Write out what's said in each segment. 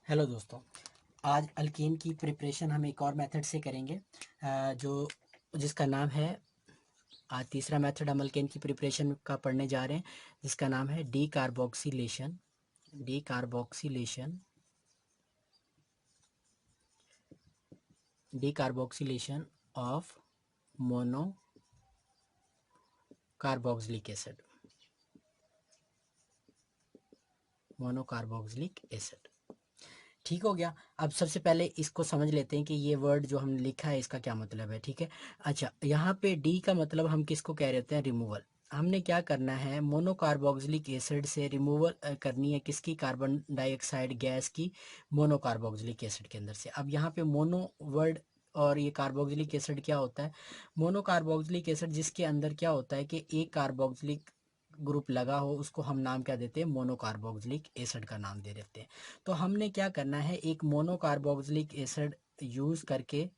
Hello दोस्तों। आज alkyne की प्रिपरेशन हम एक और मेथड से करेंगे जो जिसका नाम है। आज तीसरा मेथड हम अल्कीन की प्रिपरेशन का पढ़ने जा रहे हैं, जिसका नाम है D carboxylation. D carboxylation D carboxylation of mono carboxylic acid. Mono carboxylic acid. ठीक हो गया। अब सबसे पहले इसको समझ लेते हैं कि ये वर्ड जो हमने लिखा है इसका क्या मतलब है। ठीक है। अच्छा, यहाँ पे डी का मतलब हम किसको कह रहे होते हैं? रिमूवल। हमने क्या करना है, मोनोकार्बोक्सिलिक एसिड से रिमूवल करनी है किसकी? कार्बन डाइऑक्साइड गैस की मोनोकार्बोक्सिलिक एसिड के अंदर से। अब यहाँ पे मोनो वर्ड और ये कार्बोक्सिलिक एसिड क्या होता है? मोनोकार्बोक्सिलिक एसिड जिसके अंदर क्या होता है कि एक कार्बोक्सिलिक ग्रुप लगा हो, उसको हम नाम क्या देते हैं? मोनोकार्बोक्सिलिक एसिड का नाम दे देते हैं। तो हमने क्या करना है, एक मोनोकार्बोक्सिलिक एसिड यूज करके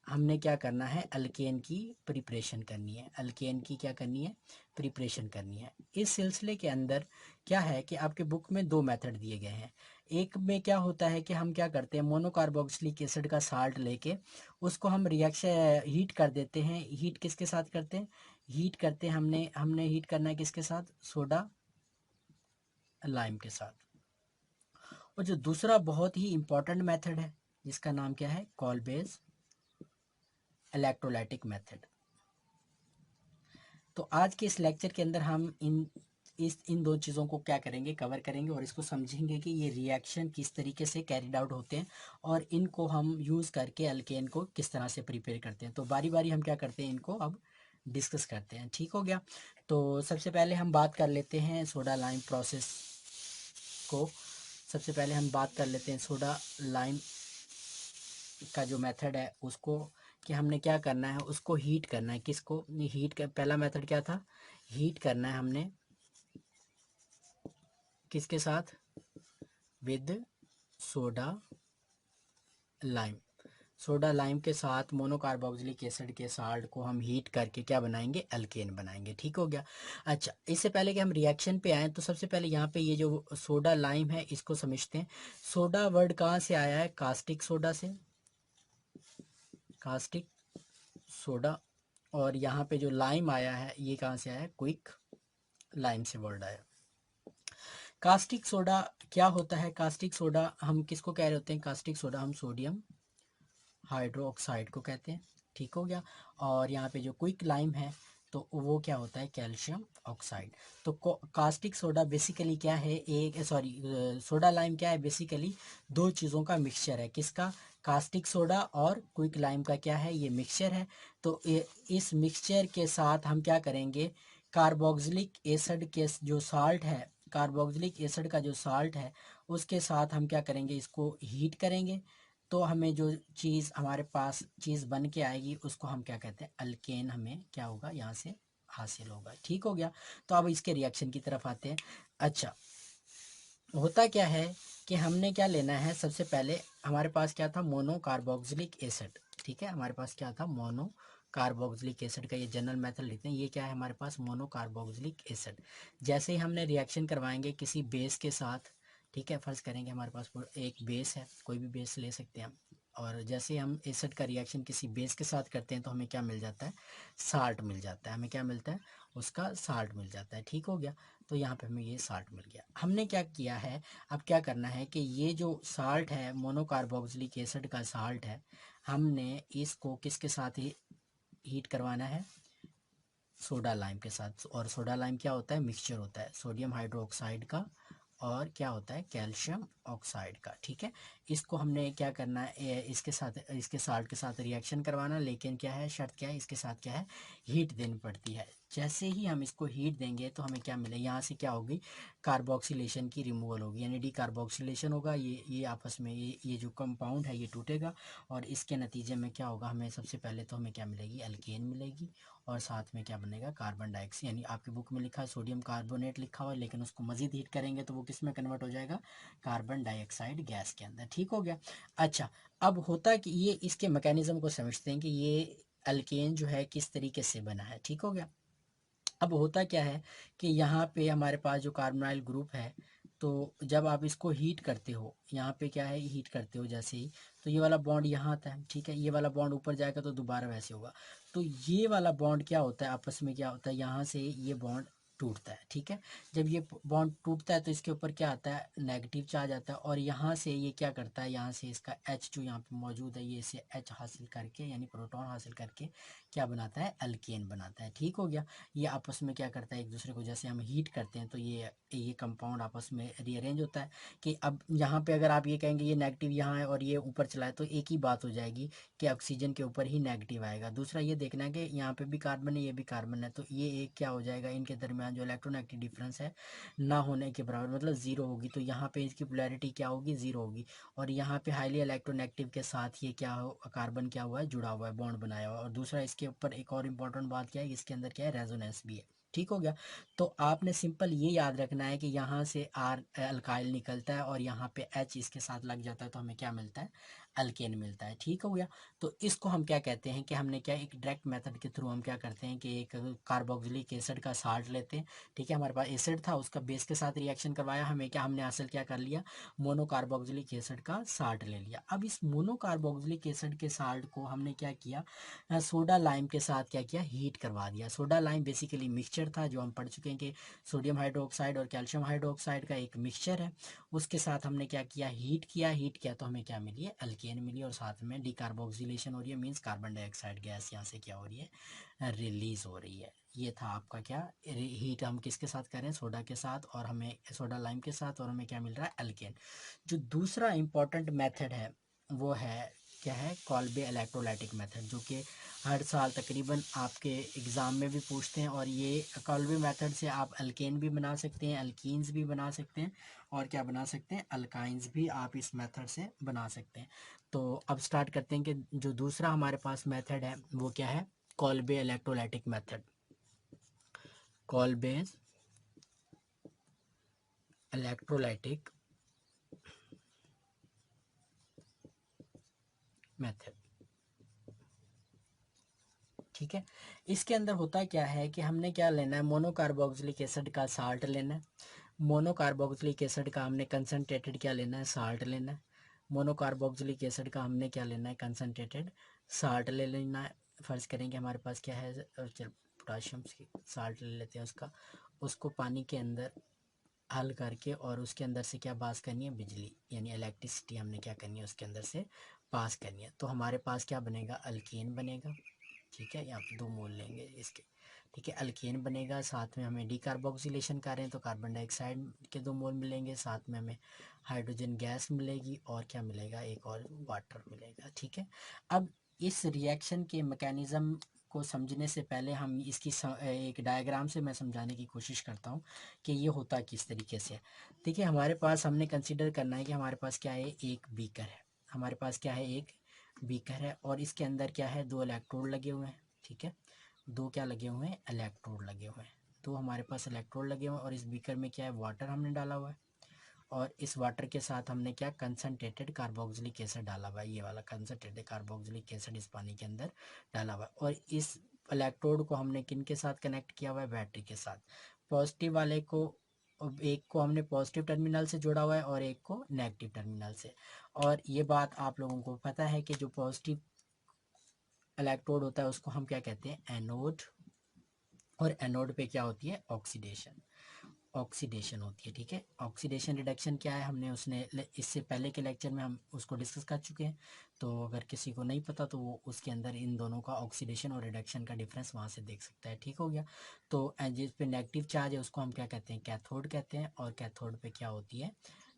हमने क्या करना है, अल्केन की प्रिपरेशन करनी है। अल्केन की क्या करनी है? प्रिपरेशन करनी है। इस सिलसिले के अंदर क्या है कि आपके बुक में दो मेथड दिए गए हैं। एक में क्या होता है कि हम क्या करते हैं, मोनोकार्बोक्सिलिक एसिड का साल्ट लेके उसको हम रिएक्शन हीट कर देते हैं। हीट किसके साथ करते हैं? हीट करते हैं हमने हमने हीट करना है किसके साथ? सोडा लाइम के साथ। और जो दूसरा बहुत ही इंपॉर्टेंट मेथड है, जिसका नाम क्या है? कॉलबेज इलेक्ट्रोलाइटिक मेथड। तो आज के इस लेक्चर के अंदर हम इन दो चीज़ों को क्या करेंगे, कवर करेंगे और इसको समझेंगे कि ये रिएक्शन किस तरीके से कैरिड आउट होते हैं और इनको हम यूज़ करके अल्केन को किस तरह से प्रिपेयर करते हैं। तो बारी बारी हम क्या करते हैं, इनको अब डिस्कस करते हैं। ठीक हो गया। तो सबसे पहले हम बात कर लेते हैं सोडा लाइम प्रोसेस को। सबसे पहले हम बात कर लेते हैं सोडा लाइम का जो मेथड है उसको, कि हमने क्या करना है, उसको हीट करना है। किसको हीट कर? पहला मेथड क्या था? हीट करना है हमने किसके साथ? With soda lime. Soda lime के साथ मोनोकार्बोक्सिलिक एसिड के साल्ट को हम हीट करके क्या बनाएंगे? अल्केन बनाएंगे। ठीक हो गया। अच्छा, इससे पहले कि हम रिएक्शन पे आए तो सबसे पहले यहाँ पे ये जो सोडा लाइम है इसको समझते हैं। सोडा वर्ड कहाँ से आया है? कास्टिक सोडा से, कास्टिक सोडा। और यहाँ पे जो लाइम आया है ये कहाँ से आया है? क्विक लाइम से वर्ड आया। कास्टिक सोडा क्या होता है? कास्टिक सोडा हम किसको कह रहे होते हैं? कास्टिक सोडा हम सोडियम हाइड्रोक्साइड को कहते हैं। ठीक हो गया। और यहाँ पे जो क्विक लाइम है तो वो क्या होता है? Calcium oxide. तो कास्टिक सोडा बेसिकली क्या है? एक सॉरी, सोडा लाइम क्या है? बेसिकली दो चीज़ों का मिक्सचर है। किसका? कास्टिक सोडा और क्विक लाइम का क्या है? ये मिक्सचर है। तो इस मिक्सचर के साथ हम क्या करेंगे, कार्बोक्सिलिक एसिड के जो साल्ट है, कार्बोक्सिलिक एसिड का जो साल्ट है उसके साथ हम क्या करेंगे, इसको हीट करेंगे। तो हमें जो चीज़ हमारे पास चीज़ बन के आएगी उसको हम क्या कहते हैं? अल्केन हमें क्या होगा यहाँ से हासिल होगा। ठीक हो गया। तो अब इसके रिएक्शन की तरफ आते हैं। अच्छा, होता क्या है कि हमने क्या लेना है, सबसे पहले हमारे पास क्या था? Mono carboxylic acid. ठीक है, हमारे पास क्या था? मोनो कार्बोक्सिलिक एसिड का ये जनरल मेथड लिखते हैं। ये क्या है हमारे पास? Mono carboxylic acid. जैसे ही हमने रिएक्शन करवाएंगे किसी बेस के साथ, ठीक है, फर्ज करेंगे हमारे पास एक बेस है, कोई भी बेस ले सकते हैं हम। और जैसे हम एसिड का रिएक्शन किसी बेस के साथ करते हैं तो हमें क्या मिल जाता है? साल्ट मिल जाता है। हमें क्या मिलता है? उसका साल्ट मिल जाता है। ठीक हो गया। तो यहाँ पे हमें ये साल्ट मिल गया। हमने क्या किया है, अब क्या करना है कि ये जो साल्ट है, मोनोकार्बोक्सिलिक एसिड का साल्ट है, हमने इसको किसके साथ ही हीट करवाना है? सोडा लाइम के साथ। और सोडा लाइम क्या होता है? मिक्सचर होता है सोडियम हाइड्रोक्साइड का और क्या होता है? कैल्शियम ऑक्साइड का। ठीक है। इसको हमने क्या करना है, इसके साथ, इसके साल्ट के साथ रिएक्शन करवाना। लेकिन क्या है, शर्त क्या है, इसके साथ क्या है? हीट देनी पड़ती है। जैसे ही हम इसको हीट देंगे तो हमें क्या मिले, यहाँ से क्या होगी? कार्बोक्सिलेशन की रिमूवल होगी, यानी डी कार्बोक्सिलेशन होगा। ये आपस में ये जो कंपाउंड है ये टूटेगा और इसके नतीजे में क्या होगा? हमें सबसे पहले तो हमें क्या मिलेगी? अल्केन मिलेगी। और साथ में क्या बनेगा? Carbon dioxide. यानी आपकी बुक में लिखा है सोडियम कार्बोनेट लिखा हुआ है, लेकिन उसको मजीद हीट करेंगे तो वो किस में कन्वर्ट हो जाएगा? कार्बन डाइऑक्साइड गैस के अंदर। ठीक हो गया। अच्छा, अब होता कि ये इसके मैकेनिज्म को समझते हैं कि ये अल्केन जो है किस तरीके से बना है। ठीक हो गया। अब होता क्या है कि यहाँ पे हमारे पास जो कार्बोनाइल ग्रुप है तो जब आप इसको हीट करते हो, यहाँ पे क्या है, हीट करते हो जैसे ही, तो ये वाला बॉन्ड यहाँ आता है, ठीक है, ये वाला बॉन्ड ऊपर जाएगा तो दोबारा वैसे होगा। तो ये वाला बॉन्ड क्या होता है, आपस में क्या होता है, यहाँ से ये बॉन्ड टूटता है, ठीक है। जब ये बॉन्ड टूटता है तो इसके ऊपर क्या आता है, नेगेटिव चार्ज आता है, और यहाँ से ये क्या करता है, यहाँ से इसका H जो यहाँ पे मौजूद है, ये इसे H हासिल करके यानी प्रोटॉन हासिल करके क्या बनाता है, अल्केन बनाता है। ठीक हो गया। ये आपस में क्या करता है, एक दूसरे को जैसे हम हीट करते हैं तो ये कंपाउंड आपस में रीअरेंज होता है। कि अब यहाँ पे अगर आप ये कहेंगे ये नेगेटिव यहाँ है और ये ऊपर चला है, तो एक ही बात हो जाएगी कि ऑक्सीजन के ऊपर ही नेगेटिव आएगा। दूसरा ये देखना है कि यहाँ पे भी कार्बन है, ये भी कार्बन है, तो ये एक क्या हो जाएगा, इनके दरमियान जो इलेक्ट्रोनेगेटिव डिफरेंस है ना होने के बराबर, मतलब जीरो होगी। तो यहाँ पे इसकी पोलैरिटी क्या होगी, जीरो होगी। और यहाँ पे हाईली इलेक्ट्रोनेगेटिव के साथ ये क्या हो, कार्बन क्या हुआ है, जुड़ा हुआ है, बॉन्ड बनाया हुआ है। और दूसरा इसके ऊपर एक और इम्पोर्टेंट बात क्या है, इसके अंदर क्या है, रेजोनेंस भी है। ठीक हो गया। तो आपने सिंपल ये याद रखना है कि यहाँ से आर अल्काइल निकलता है और यहाँ पे एच इसके साथ लग जाता है, तो हमें क्या मिलता है, अल्केन मिलता है। ठीक हो गया। तो इसको हम क्या कहते हैं कि हमने क्या, एक डायरेक्ट मेथड के थ्रू हम क्या करते हैं कि एक कार्बोक्सिलिक एसिड का साल्ट लेते हैं, ठीक है, हमारे पास एसिड था, उसका बेस के साथ रिएक्शन करवाया, हमें क्या, हमने हासिल क्या कर लिया, मोनोकार्बोक्सिलिक एसिड का साल्ट ले लिया। अब इस मोनोकार्बोक्सिलिक एसिड के साल्ट को हमने क्या किया, सोडा लाइम के साथ क्या किया, हीट करवा दिया। सोडा लाइम बेसिकली मिक्सचर था, जो हम पढ़ चुके हैं कि सोडियम हाइड्रोक्साइड और कैल्शियम हाइड्रोक्साइड का एक मिक्सचर है। उसके साथ हमने क्या किया, हीट किया तो हमें क्या मिली है, अल्केन मिली, और साथ में डिकार्बोक्सिलेशन हो रही है, मीन्स कार्बन डाइऑक्साइड गैस यहाँ से क्या हो रही है, रिलीज हो रही है। ये था आपका क्या, हीट हम किसके साथ कर रहे हैं, सोडा के साथ, और हमें सोडा लाइम के साथ, और हमें क्या मिल रहा है, अल्केन। जो दूसरा इंपॉर्टेंट मेथड है वो है क्या है, कॉल्बे इलेक्ट्रोलाइटिक मेथड, जो कि हर साल तकरीबन आपके एग्ज़ाम में भी पूछते हैं। और ये कॉल्बे मेथड से आप अल्केन भी बना सकते हैं, अल्कीन्स भी बना सकते हैं, और क्या बना सकते हैं, अल्काइंस भी आप इस मेथड से बना सकते हैं। तो अब स्टार्ट करते हैं कि जो दूसरा हमारे पास मेथड है वो क्या है, Kolbe electrolytic method. कॉल्बेज electrolytic method, ठीक है। इसके अंदर होता क्या है कि हमने क्या लेना है, मोनोकार्बोक्सिलिक एसिड का साल्ट लेना है। मोनोकार्बोक्सिलिक एसिड का हमने कंसनट्रेटेड क्या लेना है, साल्ट लेना है। मोनोकार्बोक्सिलिक एसिड का हमने क्या लेना है, कंसनट्रेटेड साल्ट ले लेना है। फर्ज करेंगे हमारे पास क्या है, चल पोटाशियम साल्ट ले लेते हैं उसका, उसको पानी के अंदर हल करके, और उसके अंदर से क्या पास करनी है, बिजली यानी इलेक्ट्रिसिटी हमने क्या करनी है उसके अंदर से पास करनी है। तो हमारे पास क्या बनेगा, अल्केन बनेगा। ठीक है, यहाँ पे 2 मोल लेंगे इसके, ठीक है, अल्केन बनेगा। साथ में हमें डिकार्बोक्सिलेशन कर रहे हैं तो कार्बन डाइऑक्साइड के 2 मोल मिलेंगे, साथ में हमें हाइड्रोजन गैस मिलेगी, और क्या मिलेगा, एक और वाटर मिलेगा। ठीक है। अब इस रिएक्शन के मैकेनिज्म को समझने से पहले हम इसकी एक डायग्राम से मैं समझाने की कोशिश करता हूँ कि ये होता किस तरीके से। देखिए, हमारे पास हमने कंसिडर करना है कि हमारे पास क्या है, एक बीकर है। हमारे पास क्या है, एक बीकर है, और इसके अंदर क्या है, 2 इलेक्ट्रोड लगे हुए हैं। ठीक है, 2 क्या लगे हुए हैं, इलेक्ट्रोड लगे हुए हैं। तो हमारे पास इलेक्ट्रोड लगे हुए हैं, और इस बीकर में क्या है, वाटर हमने डाला हुआ है, और इस वाटर के साथ हमने क्या, कंसनट्रेटेड कार्बोक्सिलिक एसिड डाला हुआ है। ये वाला कंसनट्रेटेड कार्बोक्सिलिक एसिड इस पानी के अंदर डाला हुआ है, और इस इलेक्ट्रोड को हमने किन के साथ कनेक्ट किया हुआ है, बैटरी के साथ। पॉजिटिव वाले को, एक को हमने पॉजिटिव टर्मिनल से जोड़ा हुआ है और एक को नेगेटिव टर्मिनल से। और ये बात आप लोगों को पता है कि जो पॉजिटिव इलेक्ट्रोड होता है उसको हम क्या कहते हैं, एनोड। और एनोड पे क्या होती है, ऑक्सीडेशन, ऑक्सीडेशन होती है। ठीक है, ऑक्सीडेशन रिडक्शन क्या है, हमने इससे पहले के लेक्चर में हम उसको डिस्कस कर चुके हैं। तो अगर किसी को नहीं पता तो वो उसके अंदर इन दोनों का ऑक्सीडेशन और रिडक्शन का डिफरेंस वहाँ से देख सकता है। ठीक हो गया। तो जिस पे नेगेटिव चार्ज है उसको हम क्या कहते हैं, कैथोड कहते हैं, और कैथोड पे क्या होती है,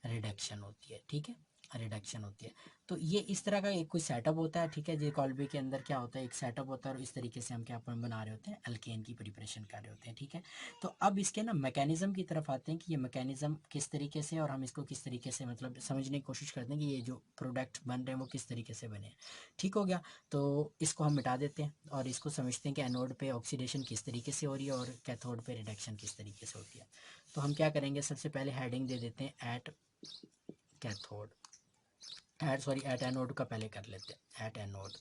रिडक्शन होती है। ठीक है, रिडक्शन होती है। तो ये इस तरह का एक कोई सेटअप होता है। ठीक है, जे कॉल्बे के अंदर क्या होता है, एक सेटअप होता है, और इस तरीके से हम क्या बना रहे होते हैं, अल्केन की प्रिपरेशन कर रहे होते हैं। ठीक है, तो अब इसके ना मैकेनिज्म की तरफ आते हैं कि ये मैकेनिज्म किस तरीके से, और हम इसको किस तरीके से मतलब समझने की कोशिश करते हैं कि ये जो प्रोडक्ट बन रहे हैं वो किस तरीके से बने हैं। ठीक हो गया। तो इसको हम मिटा देते हैं और इसको समझते हैं कि एनोड पे ऑक्सीडेशन किस तरीके से हो रही है और कैथोड पे रिडक्शन किस तरीके से होती है। तो हम क्या करेंगे, सबसे पहले हेडिंग दे देते हैं एट कैथोड, एट एनोड का पहले कर लेते हैं, एट एनोड।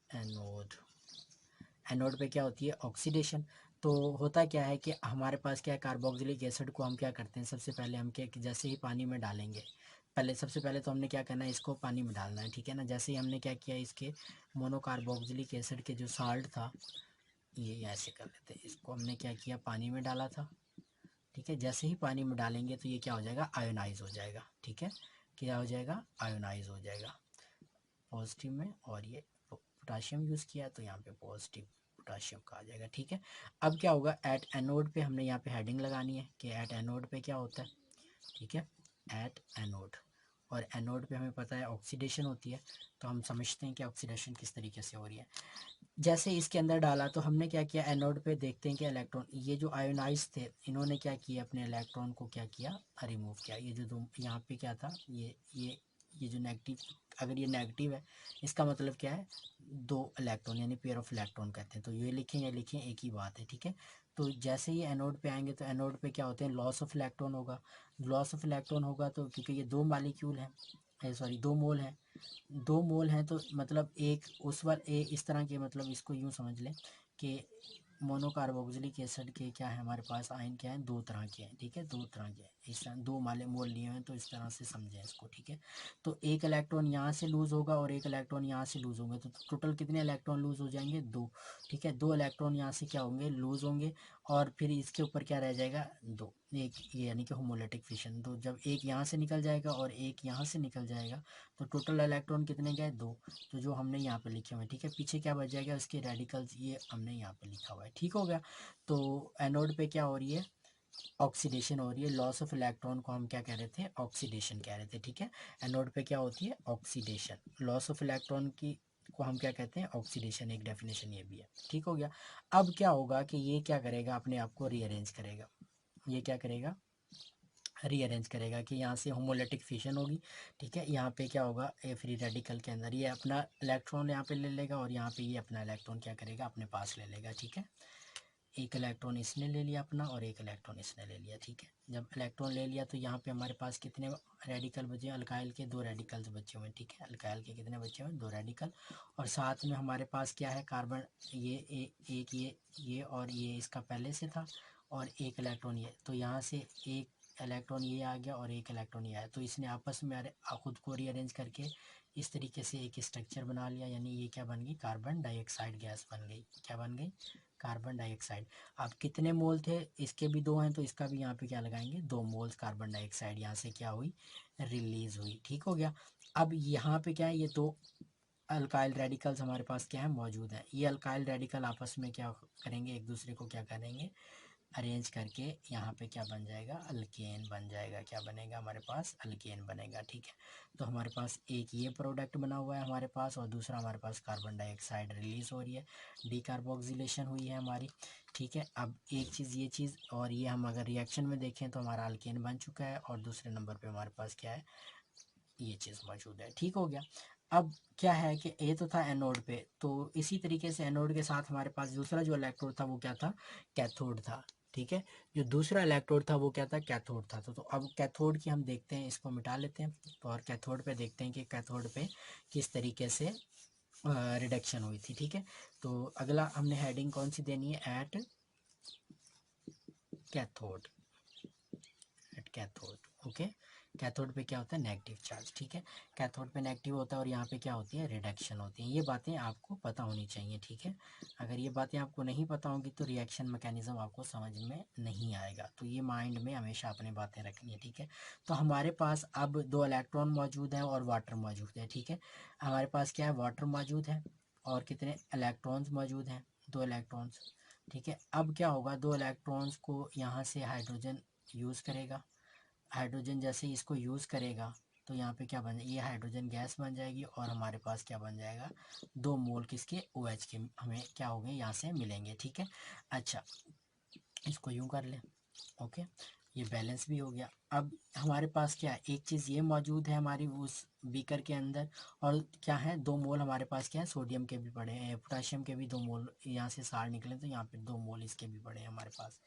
एनोड, एनोड पे क्या होती है, ऑक्सीडेशन। तो होता क्या है कि हमारे पास क्या है, कार्बोक्सिलिक एसिड को हम क्या करते हैं, सबसे पहले हम क्या कि जैसे ही पानी में डालेंगे, पहले सबसे पहले तो हमने क्या करना है, इसको पानी में डालना है, ठीक है ना। जैसे ही हमने क्या किया, इसके मोनोकार्बोक्सिलिक एसिड के जो साल्ट था, ये ऐसे कर लेते हैं, इसको हमने क्या किया, पानी में डाला था, ठीक है। जैसे ही पानी में डालेंगे तो ये क्या हो जाएगा, आयोनाइज हो जाएगा, ठीक है। क्या हो जाएगा, आयोनाइज हो जाएगा पॉजिटिव में, और ये पोटाशियम यूज़ किया तो यहाँ पे पॉजिटिव पोटाशियम का आ जाएगा, ठीक है। अब क्या होगा, एट एनोड पे हमने यहाँ पे हेडिंग लगानी है कि एट एनोड पे क्या होता है, ठीक है, एट एनोड। और एनोड पे हमें पता है ऑक्सीडेशन होती है, तो हम समझते हैं कि ऑक्सीडेशन किस तरीके से हो रही है। जैसे इसके अंदर डाला तो हमने क्या किया, एनोड पे देखते हैं कि इलेक्ट्रॉन, ये जो आयोनाइज थे इन्होंने क्या किया, अपने इलेक्ट्रॉन को क्या किया, रिमूव किया। ये जो दो यहाँ पे क्या था, ये जो नेगेटिव, अगर ये नेगेटिव है इसका मतलब क्या है, दो इलेक्ट्रॉन, यानी पेयर ऑफ इलेक्ट्रॉन कहते हैं। तो ये लिखें या लिखें एक ही बात है, ठीक है। तो जैसे ही एनोड पे आएंगे तो एनोड पे क्या होते हैं, लॉस ऑफ इलेक्ट्रॉन होगा। लॉस ऑफ इलेक्ट्रॉन होगा तो क्योंकि ये दो मालिक्यूल हैं, सॉरी दो मोल हैं, दो मोल हैं, तो मतलब एक उस बार ए इस तरह के, मतलब इसको यूँ समझ लें कि मोनोकार्बोक्सिलिक एसिड के क्या है हमारे पास, आयन क्या है, दो तरह के हैं, ठीक है, दो तरह के हैं। इस तरह दो माले मोल लिए हुए हैं, तो इस तरह से समझें इसको, ठीक है। तो एक इलेक्ट्रॉन यहाँ से लूज़ होगा और एक इलेक्ट्रॉन यहाँ से लूज़ होंगे, तो टोटल कितने इलेक्ट्रॉन लूज़ हो जाएंगे, दो, ठीक है। दो इलेक्ट्रॉन यहाँ से क्या होंगे, लूज़ होंगे, और फिर इसके ऊपर क्या रह जाएगा, दो, एक ये यानी कि होमोलिटिक फिशन। तो जब एक यहाँ से निकल जाएगा और एक यहाँ से निकल जाएगा तो टोटल इलेक्ट्रॉन कितने गए, दो। तो जो हमने यहाँ पे लिखे हुए हैं, ठीक है, पीछे क्या बच जाएगा, उसके रेडिकल्स, ये हमने यहाँ पे लिखा हुआ है, ठीक हो गया। तो एनोड पे क्या हो रही है, ऑक्सीडेशन हो रही है। लॉस ऑफ इलेक्ट्रॉन को हम क्या कह रहे थे, ऑक्सीडेशन कह रहे थे, ठीक है। एनोड पे क्या होती है, ऑक्सीडेशन। लॉस ऑफ इलेक्ट्रॉन की को हम क्या कहते हैं, ऑक्सीडेशन, एक डेफिनेशन ये भी है, ठीक हो गया। अब क्या होगा कि ये क्या करेगा, अपने आप को रीअरेंज करेगा। ये क्या करेगा, रीअरेंज करेगा कि यहाँ से होमोलिटिक फिशन होगी, ठीक है। यहाँ पे क्या होगा, ए फ्री रेडिकल के अंदर ये अपना इलेक्ट्रॉन यहाँ पे ले लेगा और यहाँ पे ये अपना इलेक्ट्रॉन क्या करेगा, अपने पास ले लेगा, ठीक है। एक इलेक्ट्रॉन इसने ले लिया अपना और एक इलेक्ट्रॉन इसने ले लिया, ठीक है। जब इलेक्ट्रॉन ले लिया तो यहाँ पे हमारे पास कितने रेडिकल बचे, अल्काइल के दो रेडिकल्स बचे हुए हैं, ठीक है। अल्काइल के कितने बचे हुए हैं, दो रेडिकल। और साथ में हमारे पास क्या है, कार्बन, एक ये और ये इसका पहले से था, और एक इलेक्ट्रॉन ये, तो यहाँ से एक इलेक्ट्रॉन ये आ गया और एक इलेक्ट्रॉन ये आया, तो इसने आपस में खुद को रीअरेंज करके इस तरीके से एक स्ट्रक्चर बना लिया, यानी ये क्या बन गई, कार्बन डाइऑक्साइड गैस बन गई। क्या बन गई, कार्बन डाइऑक्साइड। अब कितने मोल थे, इसके भी दो हैं तो इसका भी यहाँ पे क्या लगाएंगे, दो मोल्स कार्बन डाइऑक्साइड यहाँ से क्या हुई, रिलीज हुई, ठीक हो गया। अब यहाँ पे क्या है, ये दो अल्काइल रेडिकल्स हमारे पास क्या है, मौजूद है। ये अल्काइल रेडिकल आपस में क्या करेंगे, एक दूसरे को क्या करेंगे, अरेंज करके यहाँ पे क्या बन जाएगा, अल्केन बन जाएगा। क्या बनेगा हमारे पास, अल्केन बनेगा, ठीक है। तो हमारे पास एक ये प्रोडक्ट बना हुआ है हमारे पास, और दूसरा हमारे पास कार्बन डाइऑक्साइड रिलीज हो रही है, डीकार्बोक्सिलेशन हुई है हमारी, ठीक है। अब एक चीज़, ये चीज़, और ये हम अगर रिएक्शन में देखें तो हमारा अल्केन बन चुका है, और दूसरे नंबर पे हमारे पास क्या है, ये चीज़ मौजूद है, ठीक हो गया। अब क्या है कि ये तो था एनोड पे, तो इसी तरीके से एनोड के साथ हमारे पास दूसरा जो इलेक्ट्रोड था वो क्या था, कैथोड था, ठीक है। जो दूसरा इलेक्ट्रोड था वो क्या था, कैथोड था। तो अब कैथोड की हम देखते हैं, इसको मिटा लेते हैं, तो और कैथोड पे देखते हैं कि कैथोड पे किस तरीके से रिडक्शन हुई थी, ठीक है। तो अगला हमने हेडिंग कौन सी देनी है, at cathode, at cathode, okay. Cathode पे क्या होता है, नेगेटिव चार्ज, ठीक है। कैथोड पे नेगेटिव होता है और यहाँ पे क्या होती है, रिडक्शन होती है। ये बातें आपको पता होनी चाहिए, ठीक है। अगर ये बातें आपको नहीं पता होंगी तो रिएक्शन मैकेनिज्म आपको समझ में नहीं आएगा, तो ये माइंड में हमेशा अपनी बातें रखनी है, ठीक है। तो हमारे पास अब दो इलेक्ट्रॉन मौजूद हैं और वाटर मौजूद है, ठीक है। हमारे पास क्या है, वाटर मौजूद है, और कितने इलेक्ट्रॉन्स मौजूद हैं, दो इलेक्ट्रॉन्स, ठीक है। अब क्या होगा, दो इलेक्ट्रॉन्स को यहाँ से हाइड्रोजन यूज़ करेगा, हाइड्रोजन जैसे ही इसको यूज़ करेगा तो यहाँ पे क्या बन जाएगी, ये हाइड्रोजन गैस बन जाएगी, और हमारे पास क्या बन जाएगा, दो मोल किसके, OH के हमें क्या हो गए, यहाँ से मिलेंगे, ठीक है। अच्छा, इसको यूँ कर लें, ओके, ये बैलेंस भी हो गया। अब हमारे पास क्या है, एक चीज़ ये मौजूद है हमारी उस बीकर के अंदर, और क्या है, दो मोल हमारे पास क्या है, सोडियम के भी पड़े हैं, पोटाशियम के भी दो मोल यहाँ से सार निकले, तो यहाँ पे दो मोल इसके भी पड़े हैं हमारे पास,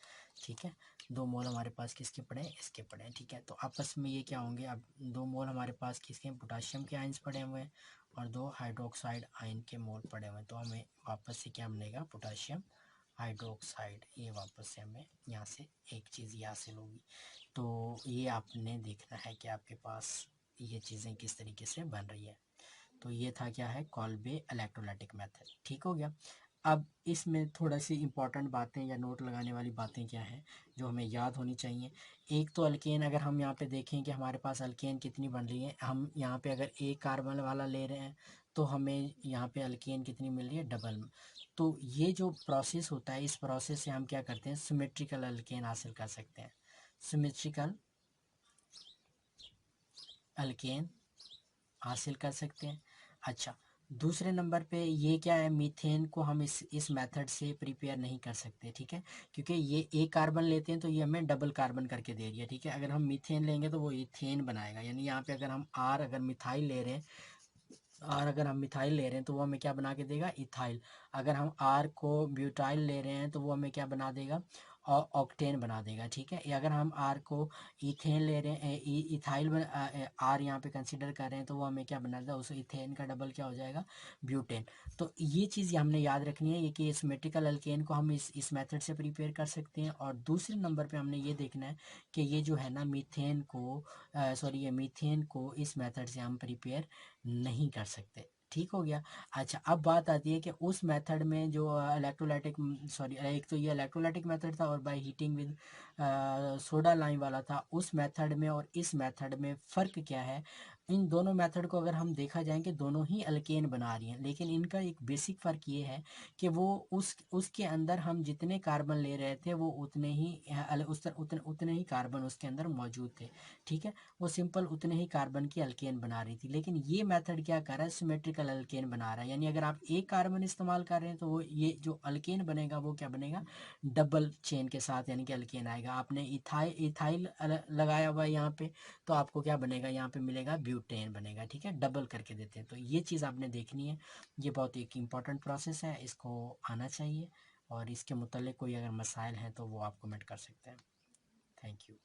ठीक है। दो मोल हमारे पास किसके पड़े हैं, इसके पड़े हैं, ठीक है। तो आपस में ये क्या होंगे, अब दो मोल हमारे पास किसके, पोटाशियम के आयंस पड़े हुए हैं, और दो हाइड्रोक्साइड आयन के मोल पड़े हुए हैं, तो हमें वापस से क्या मिलेगा, पोटाशियम हाइड्रोक्साइड, ये वापस से हमें यहाँ से एक चीज़ ये हासिल होगी। तो ये आपने देखना है कि आपके पास ये चीज़ें किस तरीके से बन रही है। तो ये था क्या है, कॉल्बे इलेक्ट्रोलाइटिक मेथड। ठीक हो गया। अब इसमें थोड़ा सी इंपॉर्टेंट बातें या नोट लगाने वाली बातें क्या हैं जो हमें याद होनी चाहिए। एक तो अल्केन, अगर हम यहाँ पे देखें कि हमारे पास अल्केन कितनी बन रही है, हम यहाँ पे अगर एक कार्बन वाला ले रहे हैं तो हमें यहाँ पे अल्केन कितनी मिल रही है, डबल में। तो ये जो प्रोसेस होता है, इस प्रोसेस से हम क्या करते हैं, सिमेट्रिकल अल्केन हासिल कर सकते हैं। सिमेट्रिकल अल्केन हासिल कर सकते हैं। अच्छा, दूसरे नंबर पे ये क्या है, मीथेन को हम इस मेथड से प्रिपेयर नहीं कर सकते, ठीक है, क्योंकि ये एक कार्बन लेते हैं तो ये हमें डबल कार्बन करके दे रही है, ठीक है। अगर हम मीथेन लेंगे तो वो इथेन बनाएगा, यानी यहाँ पे अगर हम आर अगर मिथाइल ले रहे हैं, आर अगर हम मिथाइल ले रहे हैं तो वो हमें क्या बना के देगा, इथाइल। अगर हम आर को ब्यूटाइल ले रहे हैं तो वो हमें क्या बना देगा, ऑक्टेन बना देगा, ठीक है। या अगर हम आर को इथेन ले रहे हैं, इथाइल आर यहाँ पे कंसीडर कर रहे हैं तो वो हमें क्या बना देगा, उस इथेन का डबल क्या हो जाएगा, ब्यूटेन। तो ये चीज़ हमने याद रखनी है, ये कि सिमेट्रिकल अल्केन को हम इस मेथड से प्रिपेयर कर सकते हैं। और दूसरे नंबर पे हमने ये देखना है कि ये जो है ना मीथेन को, सॉरी, ये मीथेन को इस मेथड से हम प्रिपेयर नहीं कर सकते। ठीक हो गया। अच्छा, अब बात आती है कि उस मेथड में जो इलेक्ट्रोलाइटिक, सॉरी, एक तो ये इलेक्ट्रोलाइटिक मेथड था और by heating with soda lime वाला था, उस मेथड में और इस मेथड में फ़र्क क्या है। इन दोनों मेथड को अगर हम देखा जाए कि दोनों ही अल्केन बना रही हैं, लेकिन इनका एक बेसिक फ़र्क ये है कि वो उसके अंदर हम जितने कार्बन ले रहे थे वो उतने ही उतने ही कार्बन उसके अंदर मौजूद थे, ठीक है। वो सिंपल उतने ही कार्बन की अल्केन बना रही थी। लेकिन ये मेथड क्या कर रहा है, सिमेट्रिकल अल्केन बना रहा है, यानी अगर आप एक कार्बन इस्तेमाल कर रहे हैं तो वो ये जो अल्केन बनेगा वो क्या बनेगा, डबल चेन के साथ, यानी कि अल्केन आएगा। आपने इथाइल लगाया हुआ है यहाँ पे, तो आपको क्या बनेगा, यहाँ पे मिलेगा ब्यूटेन बनेगा, ठीक है। डबल करके देते हैं, तो ये चीज़ आपने देखनी है। ये बहुत एक इम्पॉर्टेंट प्रोसेस है, इसको आना चाहिए। और इसके मुतल्लिक कोई अगर मसाइल हैं तो वो आप कमेंट कर सकते हैं। Thank you.